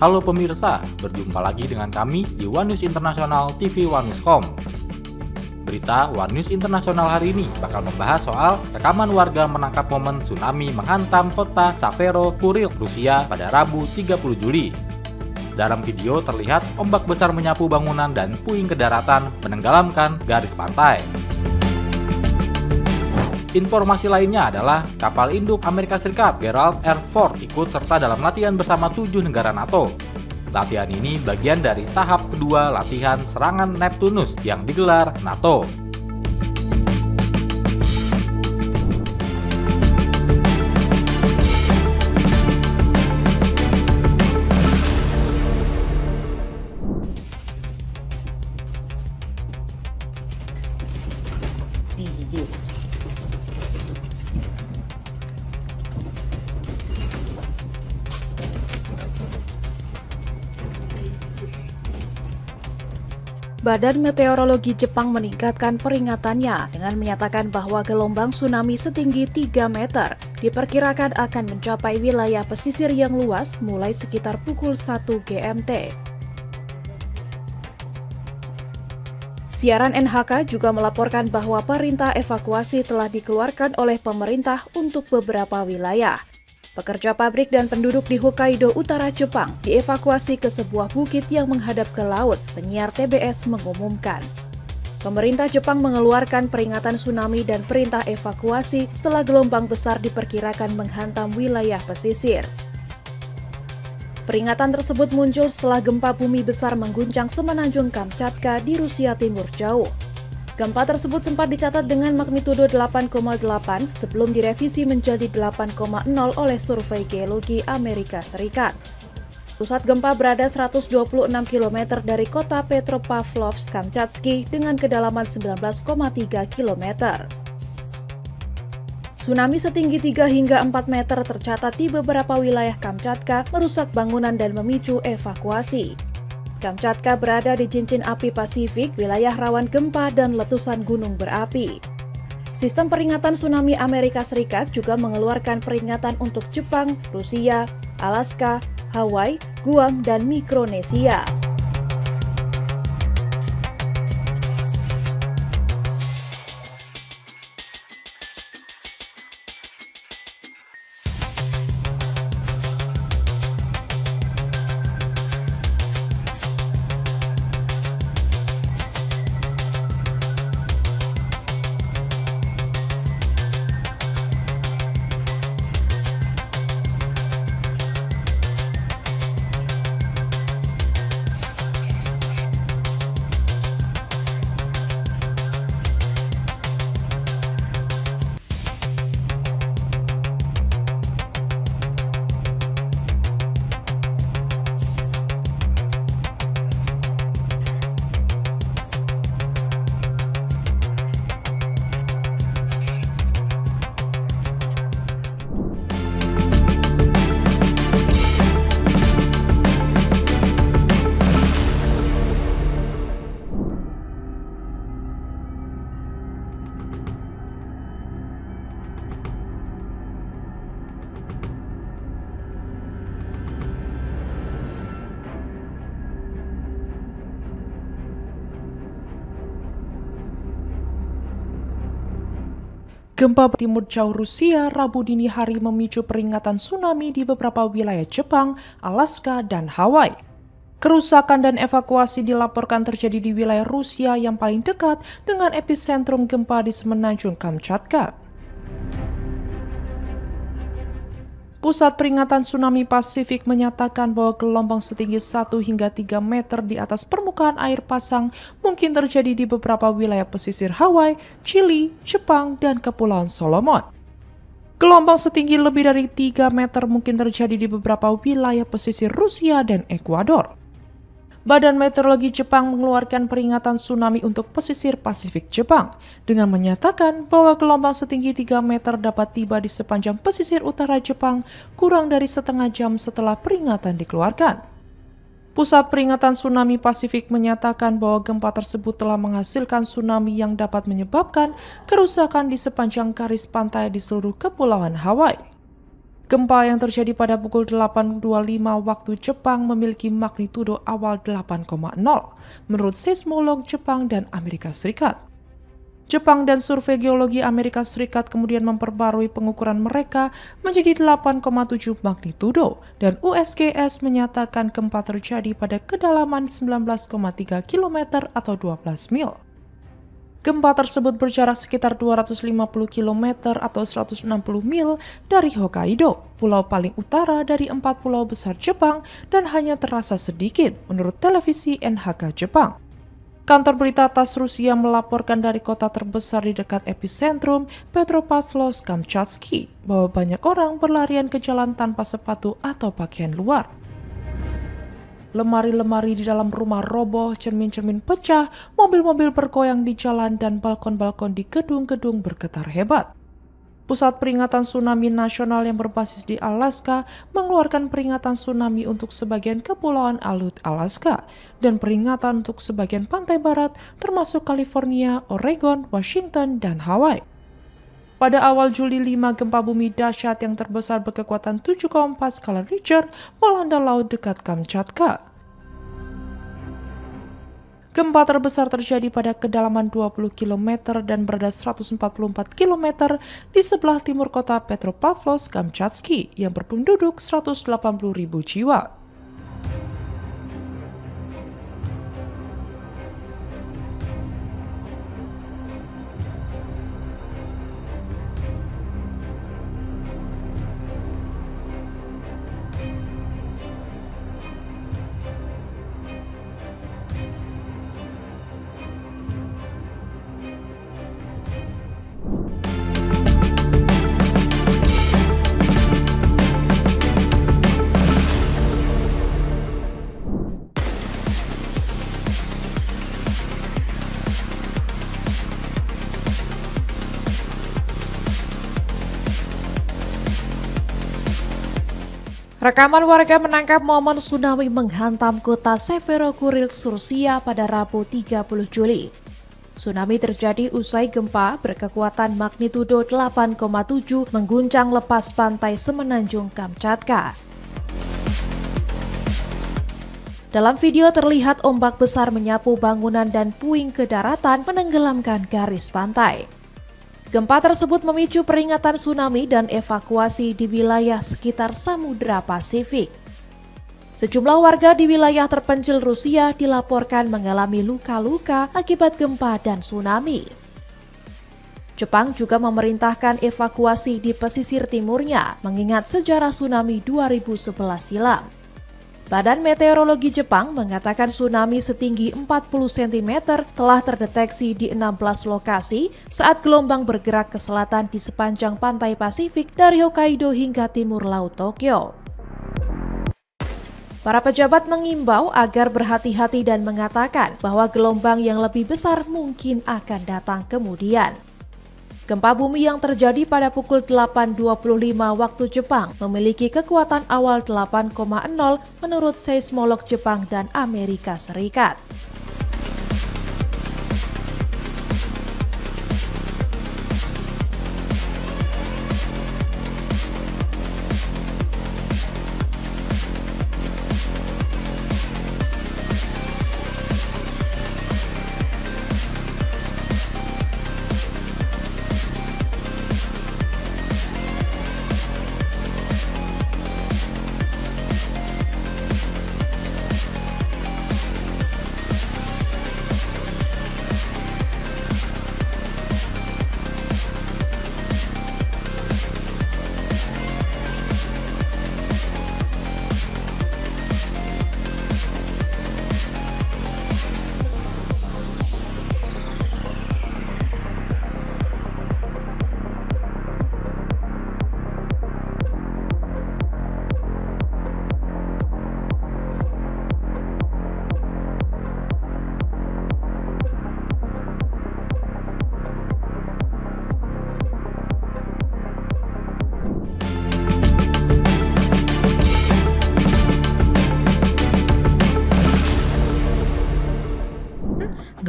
Halo pemirsa, berjumpa lagi dengan kami di One News Internasional TV One Newscom. Berita One News Internasional hari ini bakal membahas soal rekaman warga menangkap momen tsunami menghantam kota Savero, Kuril, Rusia pada Rabu 30 Juli. Dalam video terlihat ombak besar menyapu bangunan dan puing ke daratan menenggelamkan garis pantai. Informasi lainnya adalah kapal induk Amerika Serikat Gerald R. Ford ikut serta dalam latihan bersama 7 negara NATO. Latihan ini bagian dari tahap kedua latihan serangan Neptunus yang digelar NATO. Badan Meteorologi Jepang meningkatkan peringatannya dengan menyatakan bahwa gelombang tsunami setinggi 3 meter diperkirakan akan mencapai wilayah pesisir yang luas mulai sekitar pukul 1 GMT. Siaran NHK juga melaporkan bahwa perintah evakuasi telah dikeluarkan oleh pemerintah untuk beberapa wilayah. Pekerja pabrik dan penduduk di Hokkaido, utara Jepang, dievakuasi ke sebuah bukit yang menghadap ke laut, penyiar TBS mengumumkan. Pemerintah Jepang mengeluarkan peringatan tsunami dan perintah evakuasi setelah gelombang besar diperkirakan menghantam wilayah pesisir. Peringatan tersebut muncul setelah gempa bumi besar mengguncang semenanjung Kamchatka di Rusia Timur Jauh. Gempa tersebut sempat dicatat dengan magnitudo 8,8 sebelum direvisi menjadi 8,0 oleh Survei Geologi Amerika Serikat. Pusat gempa berada 126 km dari kota Petropavlovsk-Kamchatsky dengan kedalaman 19,3 km. Tsunami setinggi 3 hingga 4 meter tercatat di beberapa wilayah Kamchatka, merusak bangunan dan memicu evakuasi. Kamchatka berada di cincin api Pasifik, wilayah rawan gempa dan letusan gunung berapi. Sistem peringatan tsunami Amerika Serikat juga mengeluarkan peringatan untuk Jepang, Rusia, Alaska, Hawaii, Guam, dan Mikronesia. Gempa timur jauh Rusia Rabu dini hari memicu peringatan tsunami di beberapa wilayah Jepang, Alaska, dan Hawaii. Kerusakan dan evakuasi dilaporkan terjadi di wilayah Rusia yang paling dekat dengan epicentrum gempa di semenanjung Kamchatka. Pusat Peringatan Tsunami Pasifik menyatakan bahwa gelombang setinggi 1 hingga 3 meter di atas permukaan air pasang mungkin terjadi di beberapa wilayah pesisir Hawaii, Chili, Jepang, dan Kepulauan Solomon. Gelombang setinggi lebih dari 3 meter mungkin terjadi di beberapa wilayah pesisir Rusia dan Ekuador. Badan Meteorologi Jepang mengeluarkan peringatan tsunami untuk pesisir Pasifik Jepang dengan menyatakan bahwa gelombang setinggi 3 meter dapat tiba di sepanjang pesisir utara Jepang kurang dari setengah jam setelah peringatan dikeluarkan. Pusat Peringatan Tsunami Pasifik menyatakan bahwa gempa tersebut telah menghasilkan tsunami yang dapat menyebabkan kerusakan di sepanjang garis pantai di seluruh kepulauan Hawaii. Gempa yang terjadi pada pukul 8.25 waktu Jepang memiliki magnitudo awal 8,0 menurut seismolog Jepang dan Amerika Serikat. Jepang dan Survei Geologi Amerika Serikat kemudian memperbarui pengukuran mereka menjadi 8,7 magnitudo dan USGS menyatakan gempa terjadi pada kedalaman 19,3 km atau 12 mil. Gempa tersebut berjarak sekitar 250 km atau 160 mil dari Hokkaido, pulau paling utara dari 4 pulau besar Jepang dan hanya terasa sedikit menurut televisi NHK Jepang. Kantor berita TASS Rusia melaporkan dari kota terbesar di dekat epicentrum, Petropavlovsk-Kamchatsky, bahwa banyak orang berlarian ke jalan tanpa sepatu atau pakaian luar. Lemari-lemari di dalam rumah roboh, cermin-cermin pecah, mobil-mobil bergoyang di jalan, dan balkon-balkon di gedung-gedung bergetar hebat. Pusat Peringatan Tsunami Nasional yang berbasis di Alaska mengeluarkan peringatan tsunami untuk sebagian kepulauan Aleut, Alaska, dan peringatan untuk sebagian pantai barat termasuk California, Oregon, Washington, dan Hawaii. Pada awal Juli 5, gempa bumi dahsyat yang terbesar berkekuatan 7,4 skala Richter melanda laut dekat Kamchatka. Gempa terbesar terjadi pada kedalaman 20 km dan berada 144 km di sebelah timur kota Petropavlovsk-Kamchatsky yang berpenduduk 180.000 jiwa. Rekaman warga menangkap momen tsunami menghantam kota Severokurilsk, Rusia pada Rabu 30 Juli. Tsunami terjadi usai gempa berkekuatan magnitudo 8,7 mengguncang lepas pantai semenanjung Kamchatka. Dalam video terlihat ombak besar menyapu bangunan dan puing ke daratan menenggelamkan garis pantai. Gempa tersebut memicu peringatan tsunami dan evakuasi di wilayah sekitar Samudra Pasifik. Sejumlah warga di wilayah terpencil Rusia dilaporkan mengalami luka-luka akibat gempa dan tsunami. Jepang juga memerintahkan evakuasi di pesisir timurnya, mengingat sejarah tsunami 2011 silam. Badan Meteorologi Jepang mengatakan tsunami setinggi 40 cm telah terdeteksi di 16 lokasi saat gelombang bergerak ke selatan di sepanjang pantai Pasifik dari Hokkaido hingga timur laut Tokyo. Para pejabat mengimbau agar berhati-hati dan mengatakan bahwa gelombang yang lebih besar mungkin akan datang kemudian. Gempa bumi yang terjadi pada pukul 8.25 waktu Jepang memiliki kekuatan awal 8,0 menurut seismolog Jepang dan Amerika Serikat.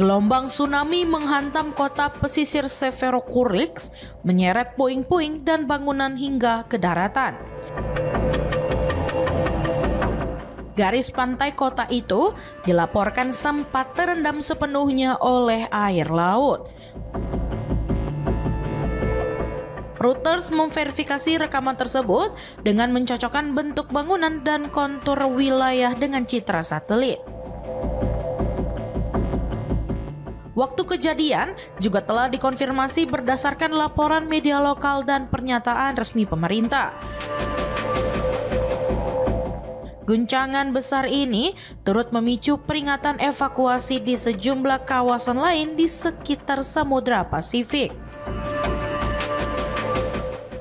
Gelombang tsunami menghantam kota pesisir Severokurilsk, menyeret puing-puing dan bangunan hingga ke daratan. Garis pantai kota itu dilaporkan sempat terendam sepenuhnya oleh air laut. Reuters memverifikasi rekaman tersebut dengan mencocokkan bentuk bangunan dan kontur wilayah dengan citra satelit. Waktu kejadian juga telah dikonfirmasi berdasarkan laporan media lokal dan pernyataan resmi pemerintah. Guncangan besar ini turut memicu peringatan evakuasi di sejumlah kawasan lain di sekitar Samudra Pasifik.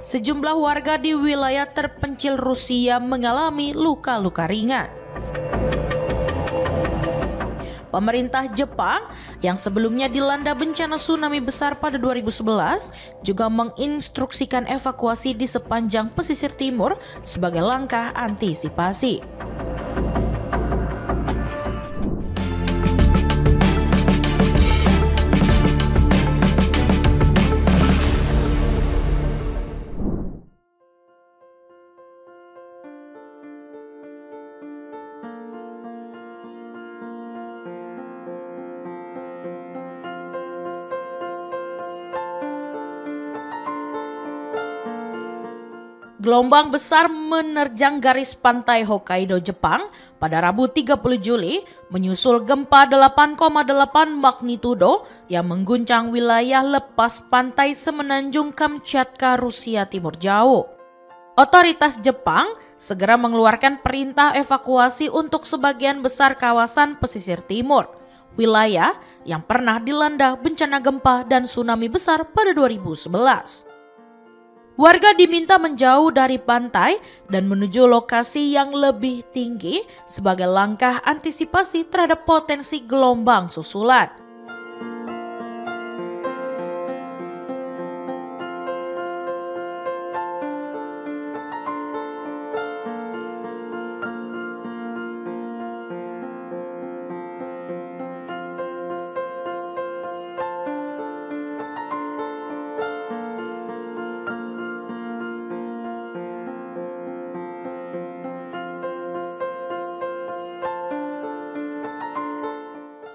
Sejumlah warga di wilayah terpencil Rusia mengalami luka-luka ringan. Pemerintah Jepang yang sebelumnya dilanda bencana tsunami besar pada 2011 juga menginstruksikan evakuasi di sepanjang pesisir timur sebagai langkah antisipasi. Gelombang besar menerjang garis pantai Hokkaido, Jepang pada Rabu 30 Juli menyusul gempa 8,8 magnitudo yang mengguncang wilayah lepas pantai semenanjung Kamchatka, Rusia Timur Jauh. Otoritas Jepang segera mengeluarkan perintah evakuasi untuk sebagian besar kawasan pesisir timur, wilayah yang pernah dilanda bencana gempa dan tsunami besar pada 2011. Warga diminta menjauh dari pantai dan menuju lokasi yang lebih tinggi sebagai langkah antisipasi terhadap potensi gelombang susulan.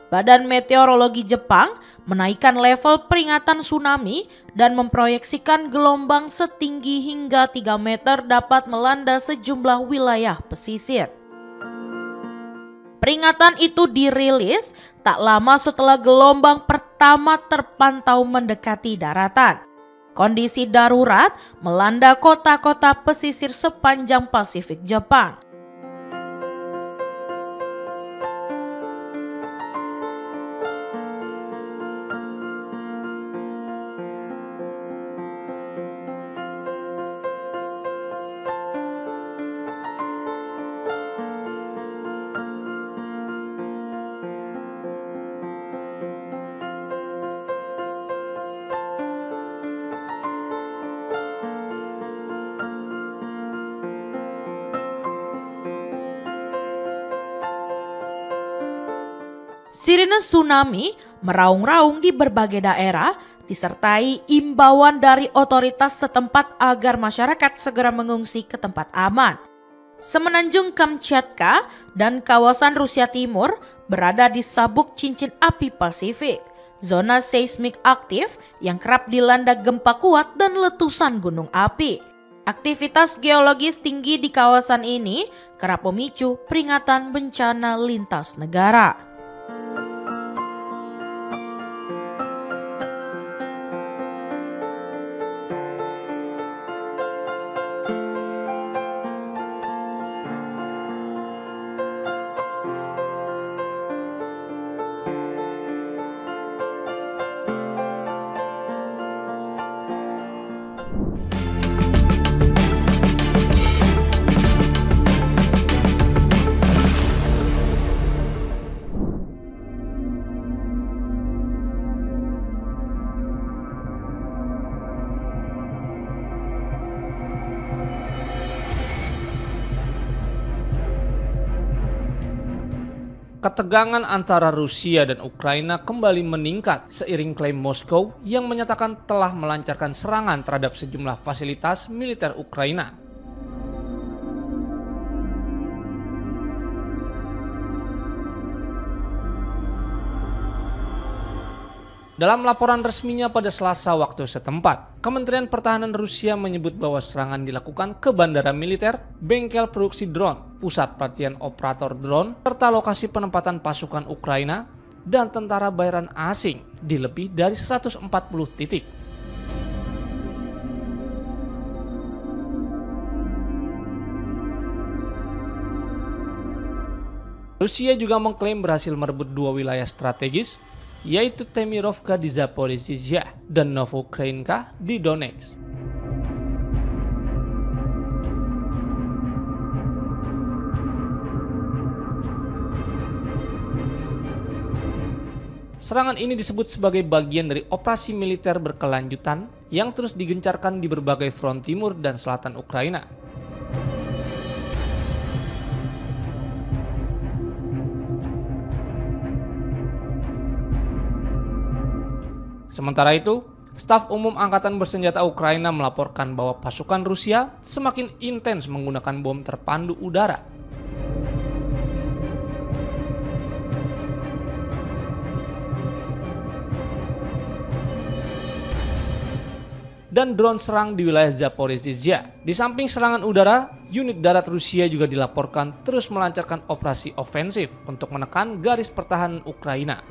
Badan Meteorologi Jepang menaikkan level peringatan tsunami dan memproyeksikan gelombang setinggi hingga 3 meter dapat melanda sejumlah wilayah pesisir. Peringatan itu dirilis tak lama setelah gelombang pertama terpantau mendekati daratan. Kondisi darurat melanda kota-kota pesisir sepanjang Pasifik Jepang. Sirine tsunami meraung-raung di berbagai daerah, disertai imbauan dari otoritas setempat agar masyarakat segera mengungsi ke tempat aman. Semenanjung Kamchatka dan kawasan Rusia Timur berada di sabuk cincin api Pasifik, zona seismik aktif yang kerap dilanda gempa kuat dan letusan gunung api. Aktivitas geologis tinggi di kawasan ini kerap memicu peringatan bencana lintas negara. Ketegangan antara Rusia dan Ukraina kembali meningkat seiring klaim Moskow yang menyatakan telah melancarkan serangan terhadap sejumlah fasilitas militer Ukraina. Dalam laporan resminya pada Selasa waktu setempat, Kementerian Pertahanan Rusia menyebut bahwa serangan dilakukan ke bandara militer, bengkel produksi drone, pusat pelatihan operator drone, serta lokasi penempatan pasukan Ukraina dan tentara bayaran asing di lebih dari 140 titik. Rusia juga mengklaim berhasil merebut 2 wilayah strategis, yaitu Temirovka di Zaporizhzhia dan Novoukrainka di Donetsk. Serangan ini disebut sebagai bagian dari operasi militer berkelanjutan yang terus digencarkan di berbagai front timur dan selatan Ukraina. Sementara itu, Staf Umum Angkatan Bersenjata Ukraina melaporkan bahwa pasukan Rusia semakin intens menggunakan bom terpandu udara. Dan drone serang di wilayah Zaporizhzhia. Di samping serangan udara, unit darat Rusia juga dilaporkan terus melancarkan operasi ofensif untuk menekan garis pertahanan Ukraina.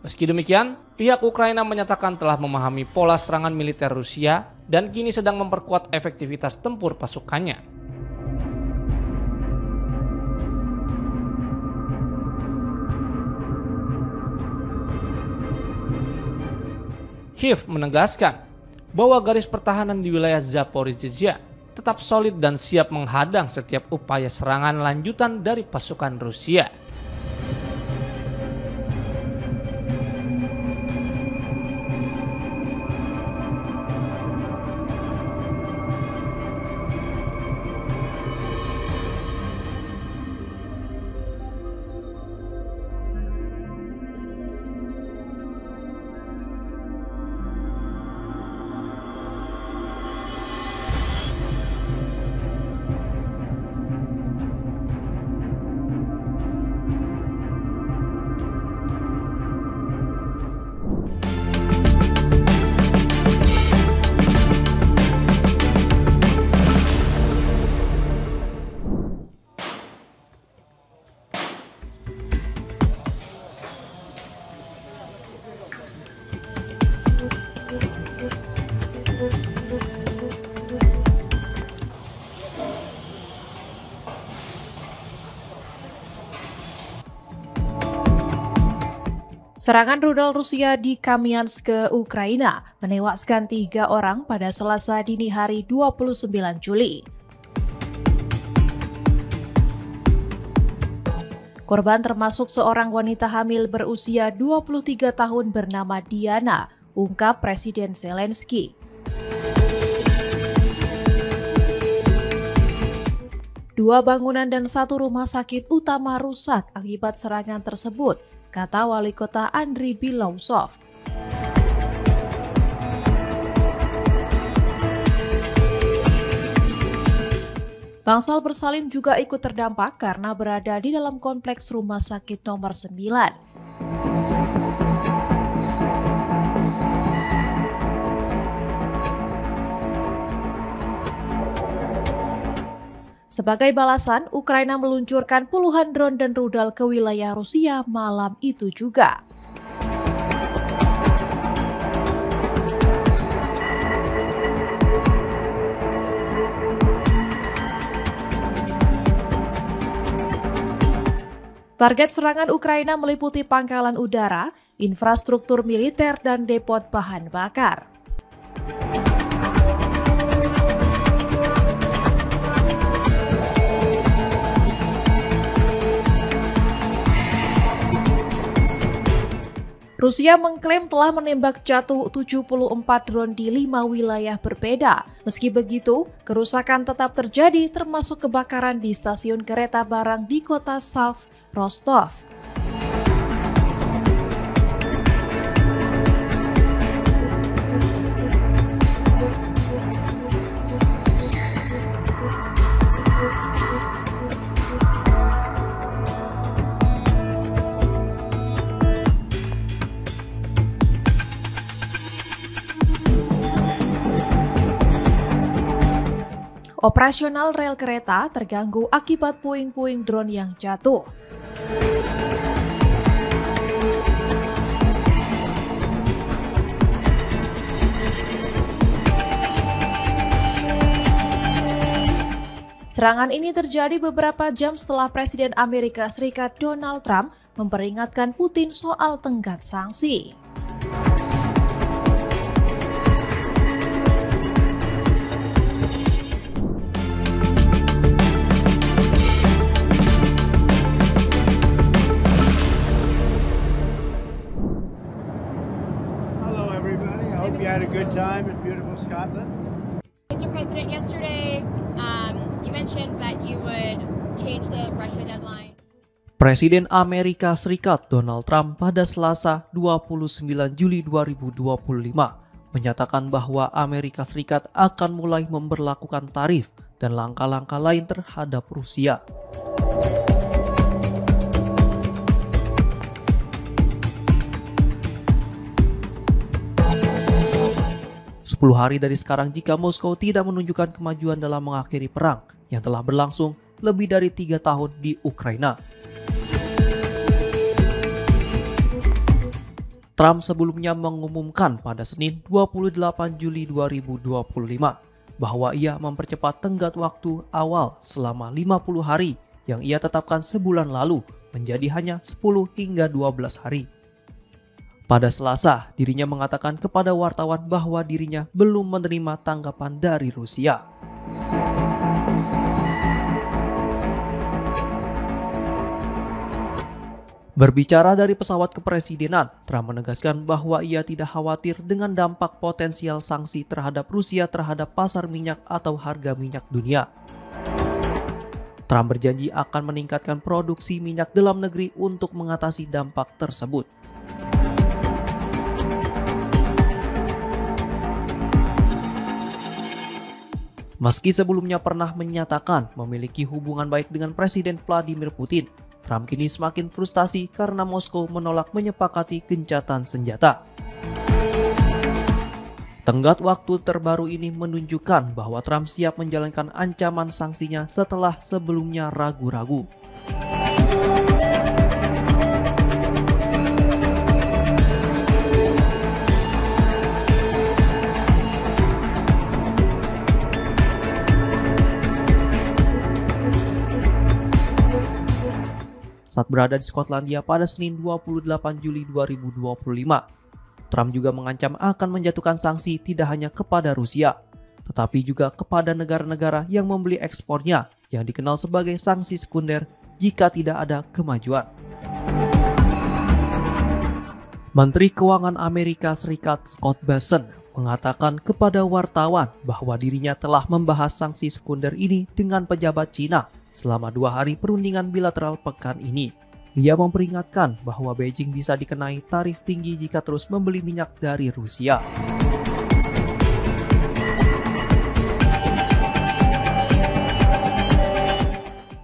Meski demikian, pihak Ukraina menyatakan telah memahami pola serangan militer Rusia dan kini sedang memperkuat efektivitas tempur pasukannya. Kiev menegaskan bahwa garis pertahanan di wilayah Zaporizhzhia tetap solid dan siap menghadang setiap upaya serangan lanjutan dari pasukan Rusia. Serangan rudal Rusia di Kamiansk, Ukraina, menewaskan 3 orang pada Selasa dini hari 29 Juli. Korban termasuk seorang wanita hamil berusia 23 tahun bernama Diana, ungkap Presiden Zelensky. Dua bangunan dan 1 rumah sakit utama rusak akibat serangan tersebut, kata Wali Kota Andriy Bilousov. Bangsal bersalin juga ikut terdampak karena berada di dalam kompleks rumah sakit nomor 9. Sebagai balasan, Ukraina meluncurkan puluhan drone dan rudal ke wilayah Rusia malam itu juga. Target serangan Ukraina meliputi pangkalan udara, infrastruktur militer, dan depot bahan bakar. Rusia mengklaim telah menembak jatuh 74 drone di 5 wilayah berbeda. Meski begitu, kerusakan tetap terjadi termasuk kebakaran di stasiun kereta barang di kota Salsk, Rostov. Operasional rel kereta terganggu akibat puing-puing drone yang jatuh. Serangan ini terjadi beberapa jam setelah Presiden Amerika Serikat Donald Trump memperingatkan Putin soal tenggat sanksi. You had a good time in beautiful Scotland? Mr. President, yesterday you mentioned that you would change the Russia deadline. Presiden Amerika Serikat Donald Trump pada Selasa 29 Juli 2025 menyatakan bahwa Amerika Serikat akan mulai memberlakukan tarif dan langkah-langkah lain terhadap Rusia. Sepuluh hari dari sekarang jika Moskow tidak menunjukkan kemajuan dalam mengakhiri perang yang telah berlangsung lebih dari 3 tahun di Ukraina. Trump sebelumnya mengumumkan pada Senin 28 Juli 2025 bahwa ia mempercepat tenggat waktu awal selama 50 hari yang ia tetapkan sebulan lalu menjadi hanya 10 hingga 12 hari. Pada Selasa, dirinya mengatakan kepada wartawan bahwa dirinya belum menerima tanggapan dari Rusia. Berbicara dari pesawat kepresidenan, Trump menegaskan bahwa ia tidak khawatir dengan dampak potensial sanksi terhadap Rusia terhadap pasar minyak atau harga minyak dunia. Trump berjanji akan meningkatkan produksi minyak dalam negeri untuk mengatasi dampak tersebut. Meski sebelumnya pernah menyatakan memiliki hubungan baik dengan Presiden Vladimir Putin, Trump kini semakin frustasi karena Moskow menolak menyepakati gencatan senjata. Tenggat waktu terbaru ini menunjukkan bahwa Trump siap menjalankan ancaman sanksinya setelah sebelumnya ragu-ragu. Saat berada di Skotlandia pada Senin 28 Juli 2025, Trump juga mengancam akan menjatuhkan sanksi tidak hanya kepada Rusia, tetapi juga kepada negara-negara yang membeli ekspornya yang dikenal sebagai sanksi sekunder jika tidak ada kemajuan. Menteri Keuangan Amerika Serikat Scott Bessent mengatakan kepada wartawan bahwa dirinya telah membahas sanksi sekunder ini dengan pejabat Cina selama 2 hari perundingan bilateral pekan ini. Ia memperingatkan bahwa Beijing bisa dikenai tarif tinggi jika terus membeli minyak dari Rusia.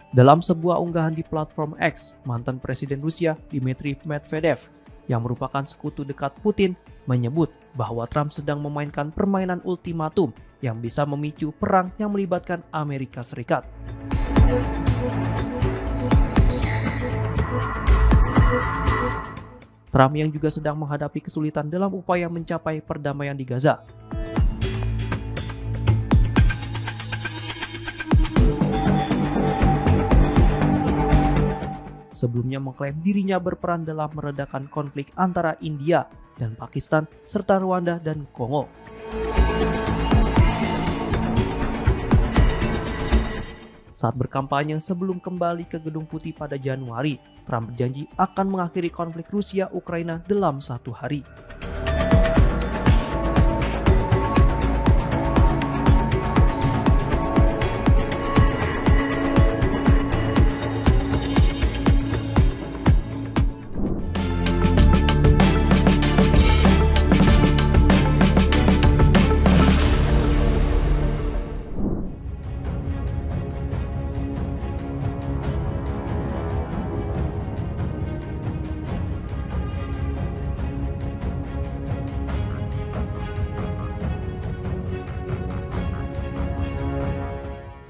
Dalam sebuah unggahan di platform X, mantan Presiden Rusia Dmitry Medvedev yang merupakan sekutu dekat Putin menyebut bahwa Trump sedang memainkan permainan ultimatum yang bisa memicu perang yang melibatkan Amerika Serikat. Trump yang juga sedang menghadapi kesulitan dalam upaya mencapai perdamaian di Gaza. Sebelumnya mengklaim dirinya berperan dalam meredakan konflik antara India dan Pakistan serta Rwanda dan Kongo. Saat berkampanye sebelum kembali ke Gedung Putih pada Januari, Trump berjanji akan mengakhiri konflik Rusia-Ukraina dalam 1 hari.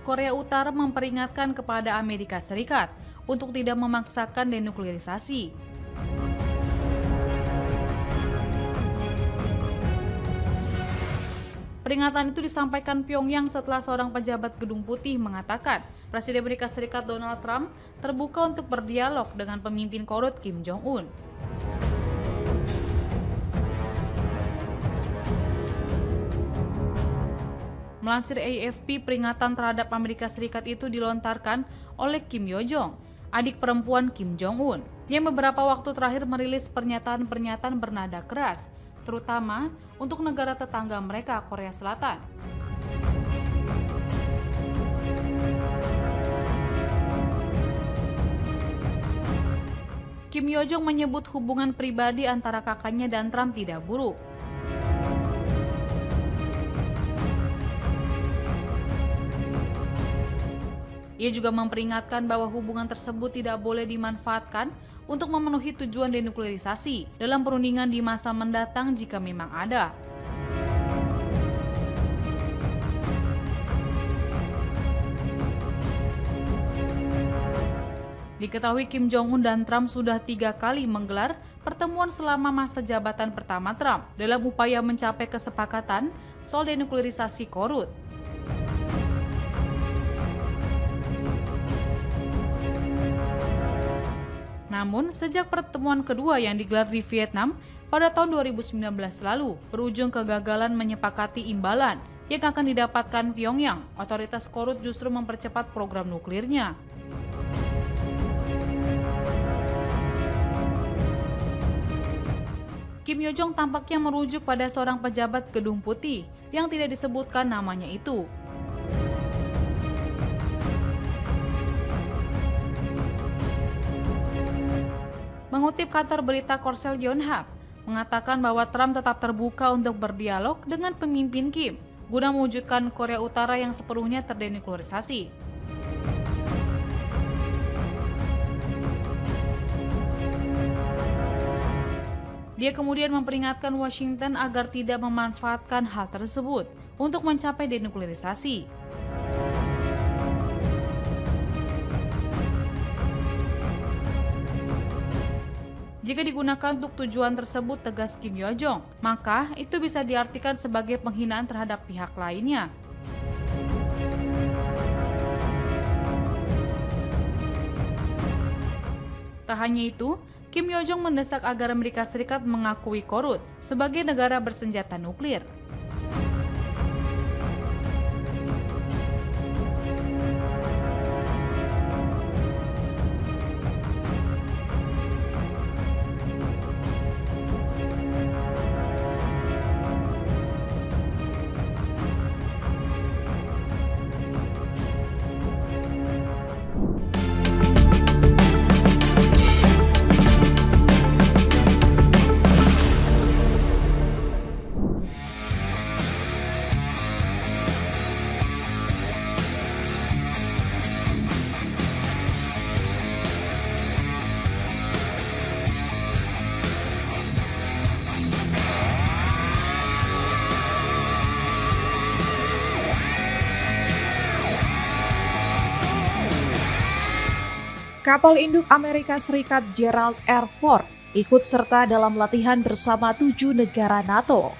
Korea Utara memperingatkan kepada Amerika Serikat untuk tidak memaksakan denuklerisasi. Peringatan itu disampaikan Pyongyang setelah seorang pejabat Gedung Putih mengatakan Presiden Amerika Serikat Donald Trump terbuka untuk berdialog dengan pemimpin korut Kim Jong-un. Melansir AFP, peringatan terhadap Amerika Serikat itu dilontarkan oleh Kim Yo Jong, adik perempuan Kim Jong-un, yang beberapa waktu terakhir merilis pernyataan-pernyataan bernada keras, terutama untuk negara tetangga mereka, Korea Selatan. Kim Yo Jong menyebut hubungan pribadi antara kakaknya dan Trump tidak buruk. Ia juga memperingatkan bahwa hubungan tersebut tidak boleh dimanfaatkan untuk memenuhi tujuan denuklerisasi dalam perundingan di masa mendatang jika memang ada. Diketahui Kim Jong-un dan Trump sudah 3 kali menggelar pertemuan selama masa jabatan pertama Trump dalam upaya mencapai kesepakatan soal denuklerisasi korut. Namun, sejak pertemuan kedua yang digelar di Vietnam pada tahun 2019 lalu, berujung kegagalan menyepakati imbalan yang akan didapatkan Pyongyang, otoritas korut justru mempercepat program nuklirnya. Kim Yo Jong tampaknya merujuk pada seorang pejabat Gedung Putih yang tidak disebutkan namanya itu. Mengutip kantor berita Korsel Yonhap, mengatakan bahwa Trump tetap terbuka untuk berdialog dengan pemimpin Kim guna mewujudkan Korea Utara yang sepenuhnya terdenuklerisasi. Dia kemudian memperingatkan Washington agar tidak memanfaatkan hal tersebut untuk mencapai denuklerisasi. Jika digunakan untuk tujuan tersebut, tegas Kim Yo Jong, maka itu bisa diartikan sebagai penghinaan terhadap pihak lainnya. Tak hanya itu, Kim Yo Jong mendesak agar Amerika Serikat mengakui korut sebagai negara bersenjata nuklir. Kapal induk Amerika Serikat Gerald R. Ford ikut serta dalam latihan bersama 7 negara NATO.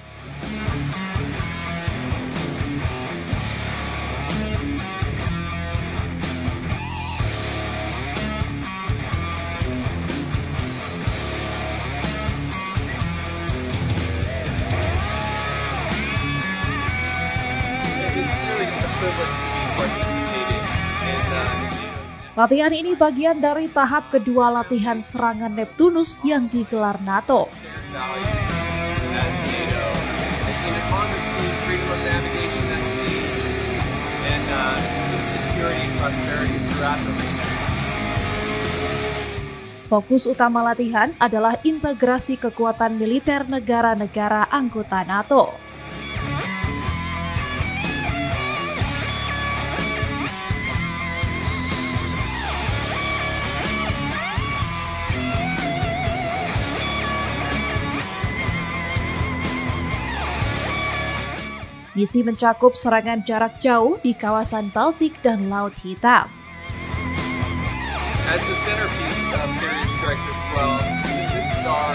Latihan ini bagian dari tahap kedua latihan serangan Neptunus yang digelar NATO. Fokus utama latihan adalah integrasi kekuatan militer negara-negara anggota NATO. Misi mencakup serangan jarak jauh di kawasan Baltik dan Laut Hitam. As the centerpiece of Carrier Striker 12, this is our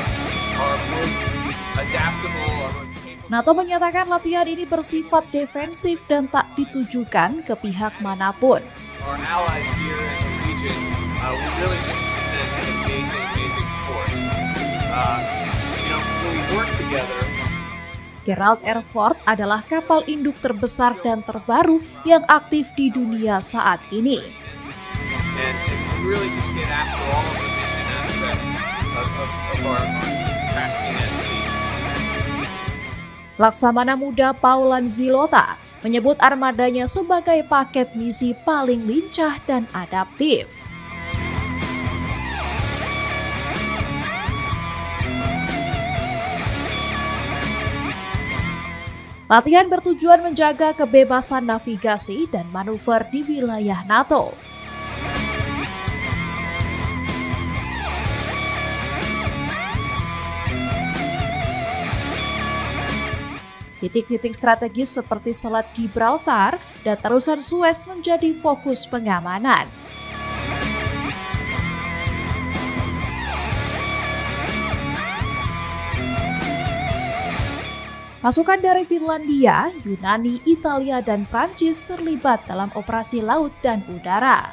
most adaptable, our most capable. NATO menyatakan latihan ini bersifat defensif dan tak ditujukan ke pihak manapun. Our allies here in the region, we really just present an amazing force. When we work together. Gerald R. Ford adalah kapal induk terbesar dan terbaru yang aktif di dunia saat ini. Laksamana Muda Paulan Zilota menyebut armadanya sebagai paket misi paling lincah dan adaptif. Latihan bertujuan menjaga kebebasan navigasi dan manuver di wilayah NATO. Titik-titik strategis seperti Selat Gibraltar dan terusan Suez menjadi fokus pengamanan. Pasukan dari Finlandia, Yunani, Italia, dan Prancis terlibat dalam operasi laut dan udara.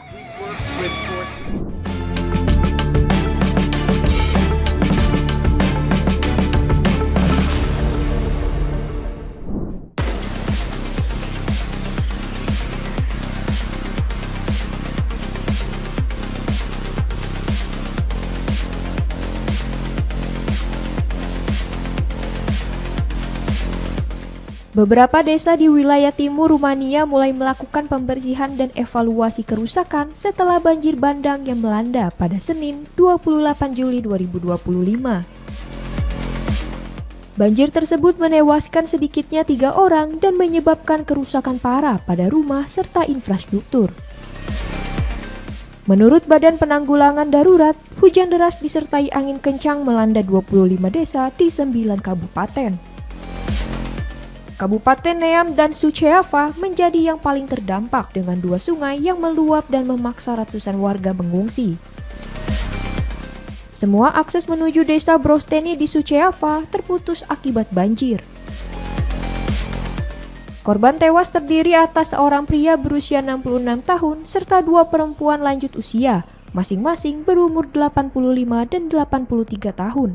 Beberapa desa di wilayah timur Rumania mulai melakukan pembersihan dan evaluasi kerusakan setelah banjir bandang yang melanda pada Senin 28 Juli 2025. Banjir tersebut menewaskan sedikitnya 3 orang dan menyebabkan kerusakan parah pada rumah serta infrastruktur. Menurut Badan Penanggulangan Darurat, hujan deras disertai angin kencang melanda 25 desa di 9 kabupaten. Kabupaten Neam dan Suceava menjadi yang paling terdampak dengan 2 sungai yang meluap dan memaksa ratusan warga mengungsi. Semua akses menuju desa Brosteni di Suceava terputus akibat banjir. Korban tewas terdiri atas seorang pria berusia 66 tahun serta 2 perempuan lanjut usia, masing-masing berumur 85 dan 83 tahun.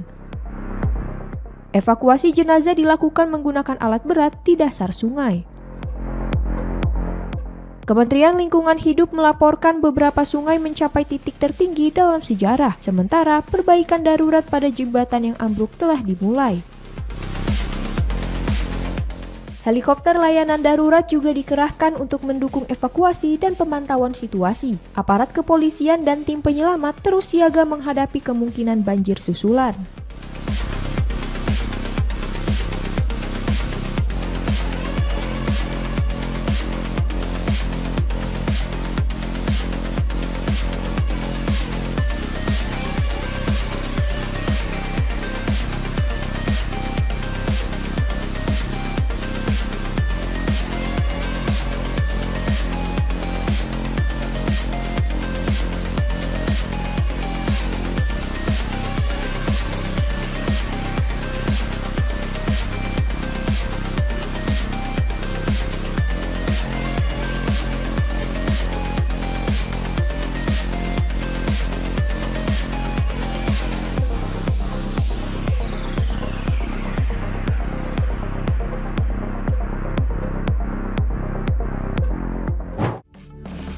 Evakuasi jenazah dilakukan menggunakan alat berat di dasar sungai. Kementerian Lingkungan Hidup melaporkan beberapa sungai mencapai titik tertinggi dalam sejarah, sementara perbaikan darurat pada jembatan yang ambruk telah dimulai. Helikopter layanan darurat juga dikerahkan untuk mendukung evakuasi dan pemantauan situasi. Aparat kepolisian dan tim penyelamat terus siaga menghadapi kemungkinan banjir susulan.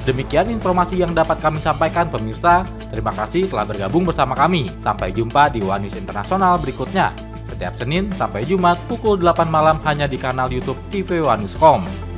Demikian informasi yang dapat kami sampaikan pemirsa. Terima kasih telah bergabung bersama kami. Sampai jumpa di One News Internasional berikutnya. Setiap Senin sampai Jumat pukul 8 malam hanya di kanal YouTube TV One News.com.